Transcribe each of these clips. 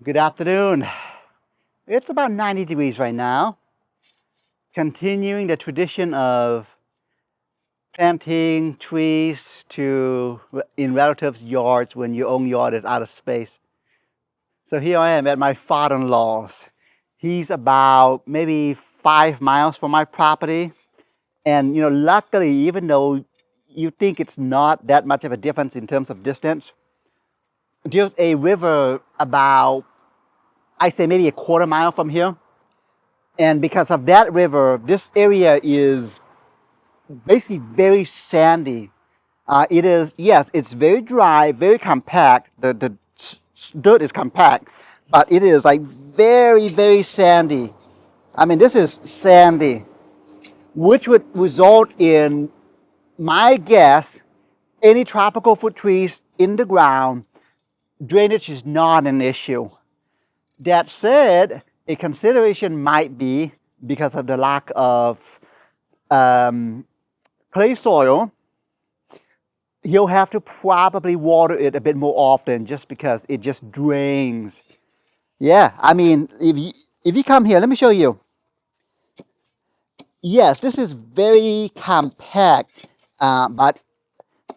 Good afternoon. It's about 90 degrees right now. Continuing the tradition of planting trees in relatives' yards when your own yard is out of space. So here I am at my father-in-law's. He's about maybe 5 miles from my property. And luckily, even though you think it's not that much of a difference in terms of distance, there's a river about, I say maybe a quarter mile from here. And because of that river, this area is basically very sandy. It is, yes, it's very dry, very compact. The dirt is compact, but it is like very, very sandy. I mean, this is sandy, which would result in, my guess, any tropical fruit trees in the ground, drainage is not an issue. That said, a consideration might be, because of the lack of clay soil, you'll have to probably water it a bit more often just because it just drains. Yeah, I mean, if you come here, let me show you. Yes, this is very compact, but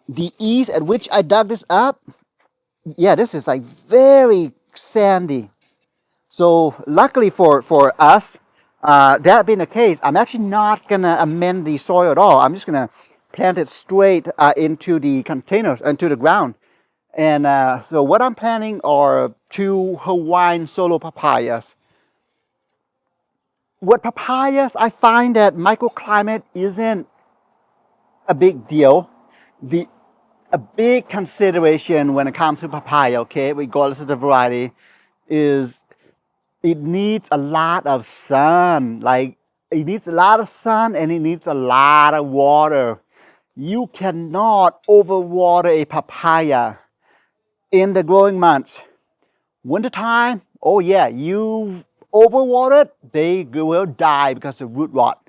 the ease at which I dug this up, yeah, this is like very sandy. So luckily for us, that being the case, I'm actually not going to amend the soil at all. I'm just going to plant it straight into the containers, into the ground. And so what I'm planting are 2 Hawaiian solo papayas. With papayas, I find that microclimate isn't a big deal. A big consideration when it comes to papaya, okay, regardless of the variety, is it needs a lot of sun. Like, it needs a lot of sun and it needs a lot of water. You cannot overwater a papaya in the growing months. Wintertime, oh yeah, you've overwatered, they will die because of root rot.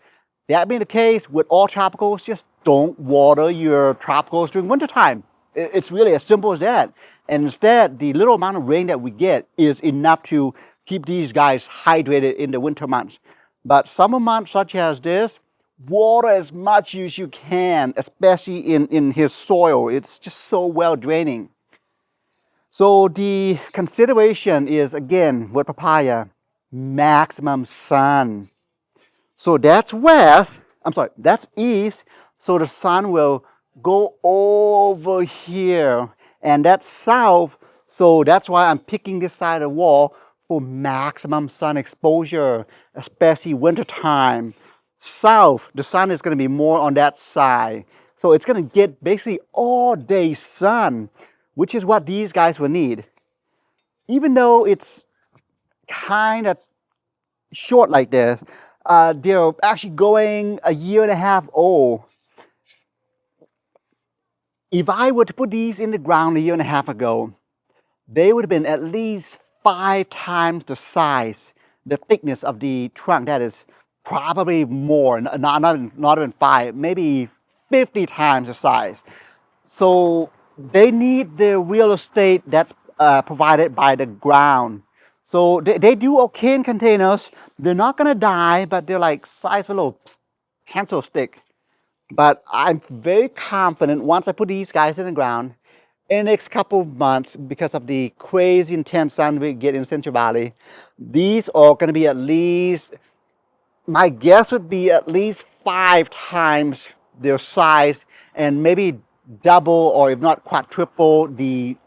That being the case with all tropicals, just don't water your tropicals during wintertime. It's really as simple as that. And instead, the little amount of rain that we get is enough to keep these guys hydrated in the winter months. But summer months such as this, water as much as you can, especially in his soil. It's just so well draining. So the consideration is, again, with papaya, maximum sun. So that's west, that's east, so the sun will go over here. And that's south, so that's why I'm picking this side of the wall for maximum sun exposure, especially wintertime. South, the sun is going to be more on that side. So it's going to get basically all day sun, which is what these guys will need. Even though it's kind of short like this, they're actually going 1.5 years old. If I were to put these in the ground 1.5 years ago, they would have been at least 5 times the size, the thickness of the trunk. That is probably more, not even 5, maybe 50 times the size. So they need the real estate that's provided by the ground. So they do okay in containers. They're not going to die, but they're like size of a little pencil stick. But I'm very confident once I put these guys in the ground, in the next couple of months, because of the crazy intense sun we get in Central Valley, these are going to be at least, my guess would be at least 5 times their size and maybe double or if not quadruple the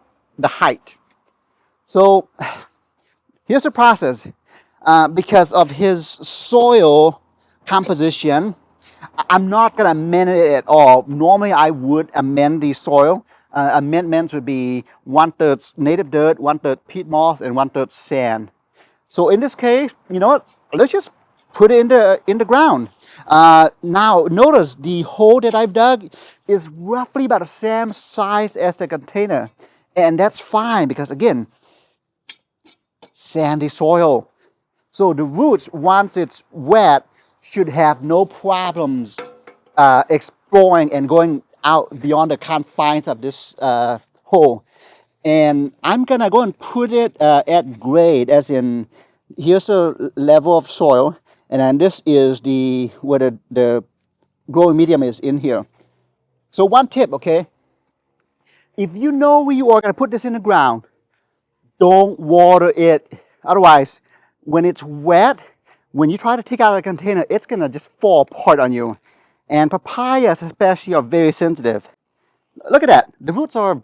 height. So here's the process. Because of his soil composition, I'm not going to amend it at all. Normally, I would amend the soil. Amendments would be 1/3 native dirt, 1/3 peat moss, and 1/3 sand. So in this case, you know what? Let's just put it in the ground. Now, notice the hole that I've dug is roughly about the same size as the container. And that's fine because, again, sandy soil. So the roots, once it's wet, should have no problems exploring and going out beyond the confines of this hole. And I'm gonna go and put it at grade, as in here's the level of soil, and then this is the where the growing medium is in here. So one tip, okay? If you know you are gonna put this in the ground, don't water it. Otherwise, when it's wet, when you try to take out a container, it's gonna just fall apart on you. And papayas especially are very sensitive. Look at that. The roots are,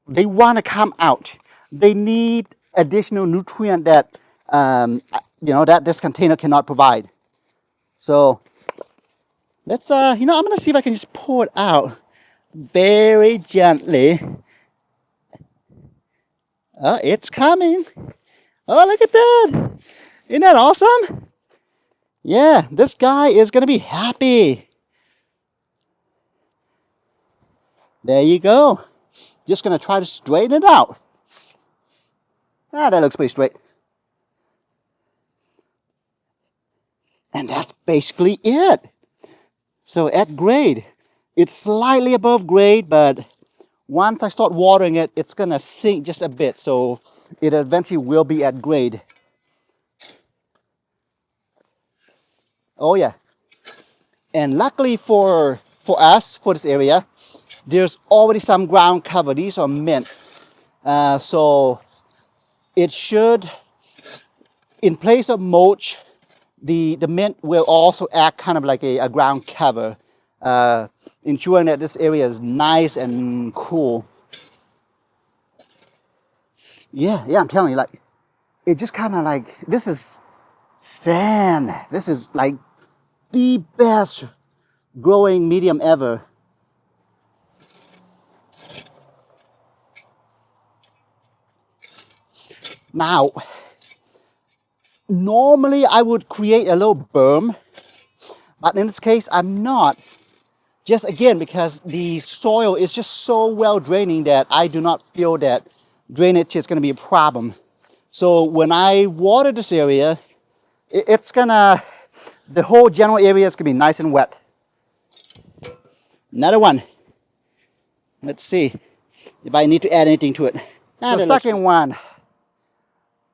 they want to come out. They need additional nutrient that, that this container cannot provide. So let's, I'm going to see if I can just pour it out very gently. Oh, it's coming. Oh, look at that. Isn't that awesome? Yeah, this guy is going to be happy. There you go. Just going to try to straighten it out. Ah, that looks pretty straight. And that's basically it. So at grade, it's slightly above grade, but once I start watering it, it's gonna sink just a bit. So it eventually will be at grade. Oh yeah. And luckily for us, for this area, there's already some ground cover. These are mint. So it should, in place of mulch, the mint will also act kind of like a ground cover, ensuring that this area is nice and cool. Yeah, I'm telling you, like, it just kind of like, this is sand. This is like the best growing medium ever. Now, normally I would create a little berm, but in this case, I'm not. Just again, because the soil is just so well draining that I do not feel that drainage is going to be a problem. So when I water this area, it's gonna, the whole general area is gonna be nice and wet. Another one. Let's see if I need to add anything to it. So the second one,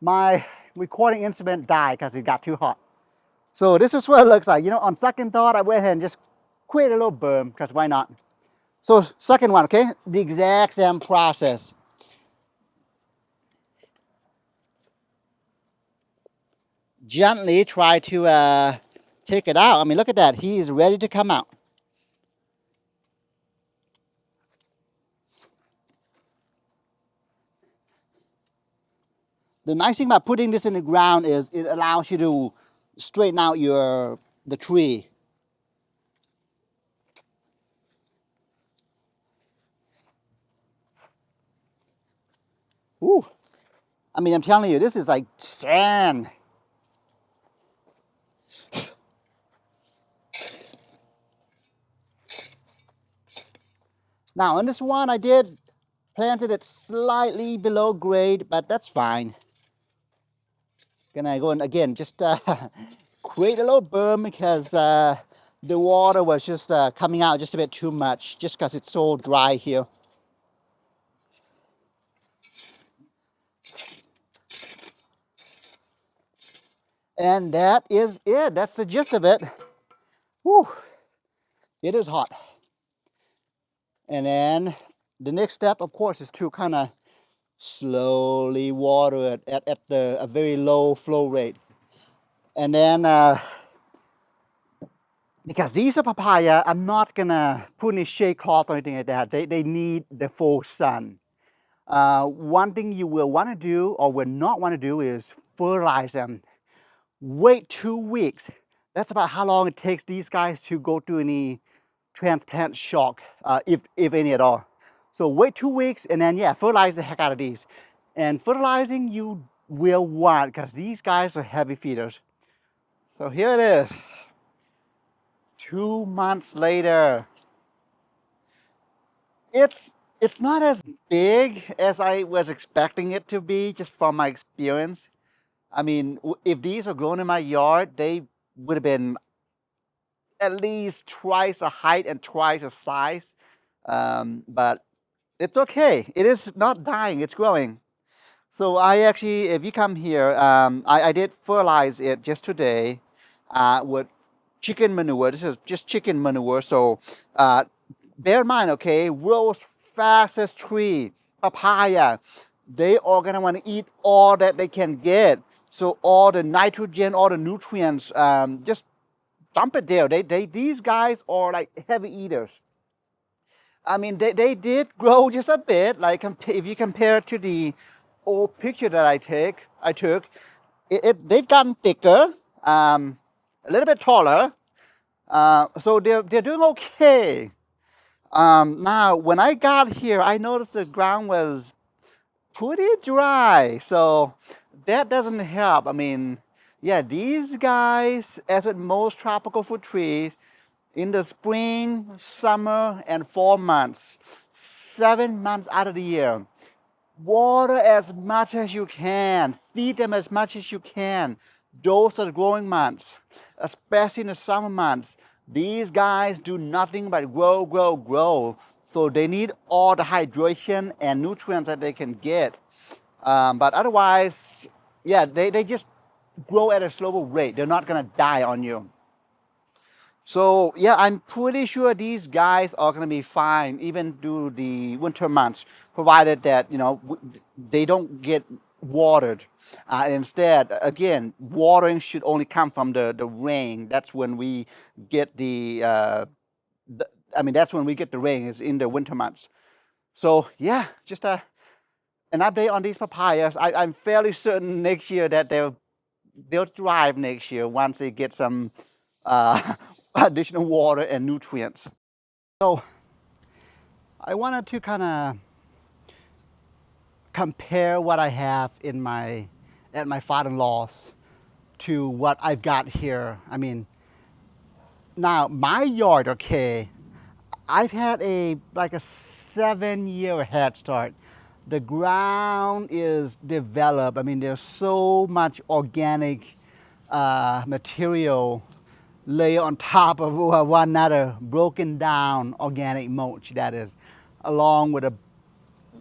my recording instrument died because it got too hot. So this is what it looks like. On second thought, I went ahead and just create a little berm, because why not? So second one, okay? The exact same process. Gently try to take it out. I mean, look at that. He is ready to come out. The nice thing about putting this in the ground is it allows you to straighten out the tree. Ooh. I mean, I'm telling you, this is like sand. Now, on this one, I did planted it slightly below grade, but that's fine. Gonna go and again, just create a little berm, because the water was just coming out just a bit too much, just because it's so dry here. And that is it. That's the gist of it. Whew. It is hot. And then the next step, of course, is to kind of slowly water it at a very low flow rate. And then, because these are papaya, I'm not gonna put any shade cloth or anything like that. They need the full sun. One thing you will want to do, or will not want to do, is fertilize them. Wait 2 weeks. That's about how long it takes these guys to go through any transplant shock, if any at all. So wait 2 weeks, and then yeah, fertilize the heck out of these. And fertilizing you will want, because these guys are heavy feeders. So here it is, 2 months later. It's not as big as I was expecting it to be, just from my experience. I mean, if these were grown in my yard, they would have been at least twice the height and twice the size. But it's okay. It is not dying, it's growing. So I actually, if you come here, I did fertilize it just today with chicken manure. This is just chicken manure. So uh, bear in mind, okay, world's fastest tree, papaya, they are gonna want to eat all that they can get. So all the nitrogen, all the nutrients, just dump it there. These guys are like heavy eaters. I mean, they did grow just a bit. Like if you compare it to the old picture that I took, they've gotten thicker, a little bit taller. So they're doing okay. Now, when I got here, I noticed the ground was pretty dry, so that doesn't help. I mean, yeah, these guys, as with most tropical fruit trees, in the spring, summer, and fall months, 7 months out of the year, water as much as you can, feed them as much as you can. Those are the growing months, especially in the summer months. These guys do nothing but grow, grow, grow. So they need all the hydration and nutrients that they can get. But otherwise, yeah, they just grow at a slower rate. They're not gonna die on you. So yeah, I'm pretty sure these guys are gonna be fine even through the winter months, provided that they don't get watered. Instead, again, watering should only come from the rain. That's when we get that's when we get the rain is in the winter months. So yeah, just an update on these papayas. I'm fairly certain next year that they'll thrive next year once they get some additional water and nutrients. So I wanted to kind of compare what I have at my father-in-law's to what I've got here. I mean, now my yard, okay, I've had like a 7-year head start. The ground is developed. I mean, there's so much organic material lay on top of one another, broken down organic mulch, that is, along with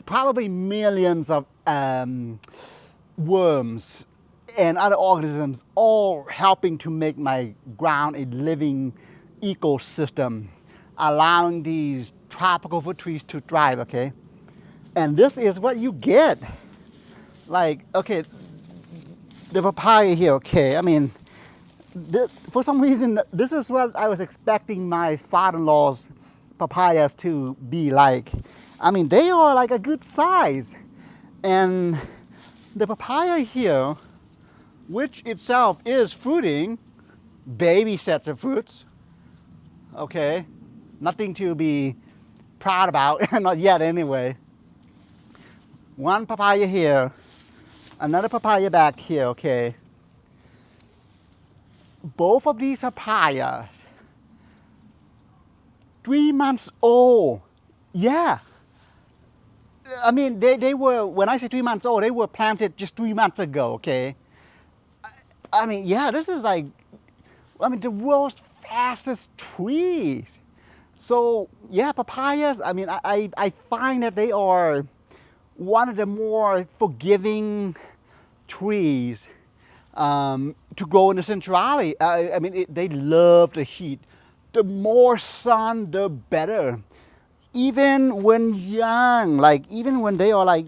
probably millions of worms and other organisms, all helping to make my ground a living ecosystem, allowing these tropical fruit trees to thrive, okay? And this is what you get. Like, okay, the papaya here, okay, I mean, for some reason, this is what I was expecting my father-in-law's papayas to be like. I mean, they are like a good size. And the papaya here, which itself is fruiting, baby sets of fruits, okay? Nothing to be proud about, not yet anyway. One papaya here, another papaya back here, okay? Both of these papayas, 3 months old. Yeah. I mean, they were, when I say 3 months old, they were planted just 3 months ago, okay? I mean, yeah, this is like, I mean, the world's fastest trees. So, yeah, papayas, I mean, I find that they are one of the more forgiving trees to grow in the Central Valley. I mean, they love the heat. The more sun, the better. Even when young, like even when they are like,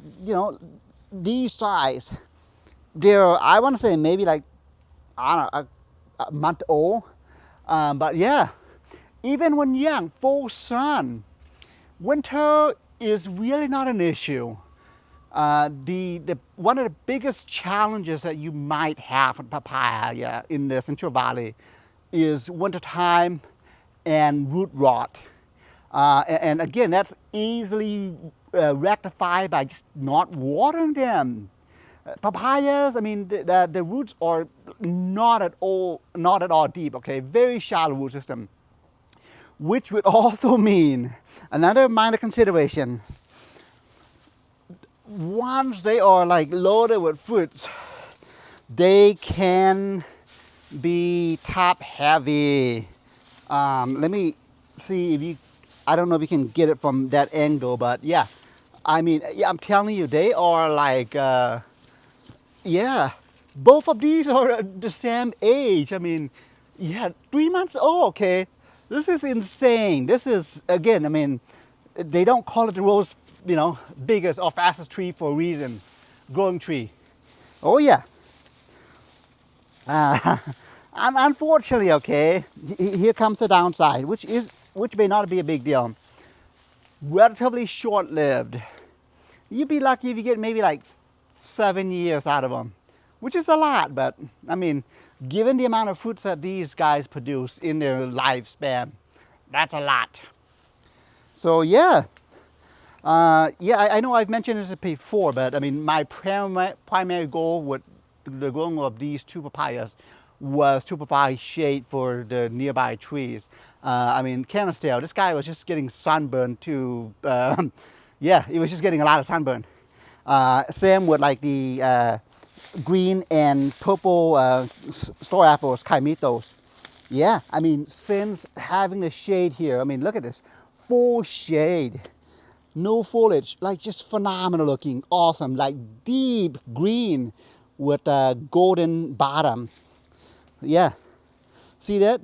these size, they're, I want to say maybe like, I don't know, a month old. But yeah, even when young, full sun, winter is really not an issue. One of the biggest challenges that you might have with papaya in the Central Valley is wintertime and root rot. And again, that's easily rectified by just not watering them. Papayas, I mean, the roots are not at all deep, okay? Very shallow root system, which would also mean another minor consideration. Once they are like loaded with fruits, they can be top heavy. Let me see if you, I don't know if you can get it from that angle, but yeah, I mean, yeah, I'm telling you, they are like, yeah, both of these are the same age. I mean, yeah, 3 months old, okay. This is insane. This is, again, I mean, they don't call it the world's, biggest or fastest tree for a reason. Growing tree. Oh, yeah. Uh, and unfortunately, okay, here comes the downside, which may not be a big deal. Relatively short-lived. You'd be lucky if you get maybe like 7 years out of them, which is a lot, but I mean, given the amount of fruits that these guys produce in their lifespan, that's a lot. So yeah, yeah, I know I've mentioned this before, but I mean, my primary goal with the growing of these two papayas was to provide shade for the nearby trees. I mean, Canistale, this guy was just getting sunburned too. Yeah, he was just getting a lot of sunburn. Same with like the green and purple store apples, Kaimitos. Yeah, I mean, since having the shade here, I mean, look at this, full shade. No foliage, like just phenomenal looking, awesome, like deep green with a golden bottom. Yeah, see that?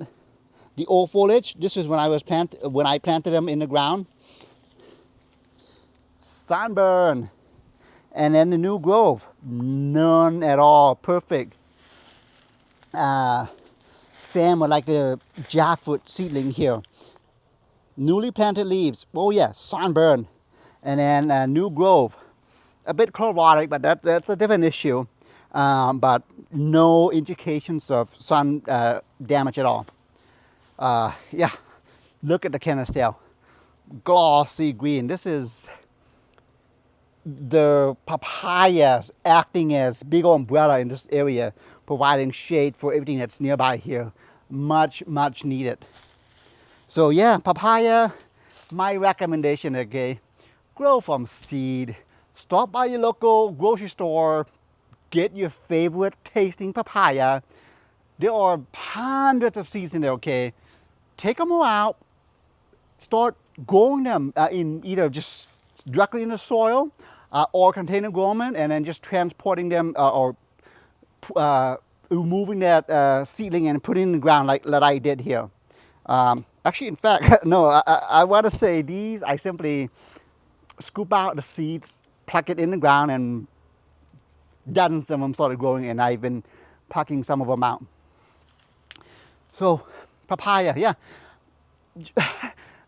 The old foliage. This is when I planted them in the ground. Sunburn, and then the new growth, none at all, perfect. Same with like the jackfruit seedling here. Newly planted leaves. Oh yeah, sunburn. And then new growth, a bit chlorotic, but that's a different issue. But no indications of sun damage at all. Yeah, look at the canistale, glossy green. This is the papayas acting as big umbrella in this area, providing shade for everything that's nearby here. Much needed. So yeah, papaya, my recommendation, okay, grow from seed. Stop by your local grocery store, get your favorite tasting papaya. There are hundreds of seeds in there, okay? Take them all out, start growing them in either just directly in the soil or container growing, and then just transporting them or removing that seedling and putting it in the ground like I did here. Actually, in fact, no, I want to say these, I simply scoop out the seeds, pluck it in the ground, and dozens of them started growing, and I've been plucking some of them out. So, papaya, yeah.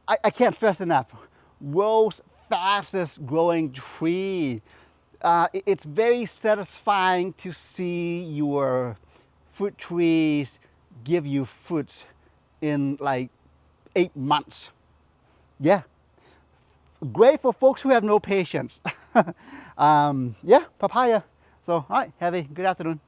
I can't stress enough. World's fastest growing tree. It's very satisfying to see your fruit trees give you fruits in like 8 months. Yeah, great for folks who have no patience. Yeah, papaya. So, all right, have a good afternoon.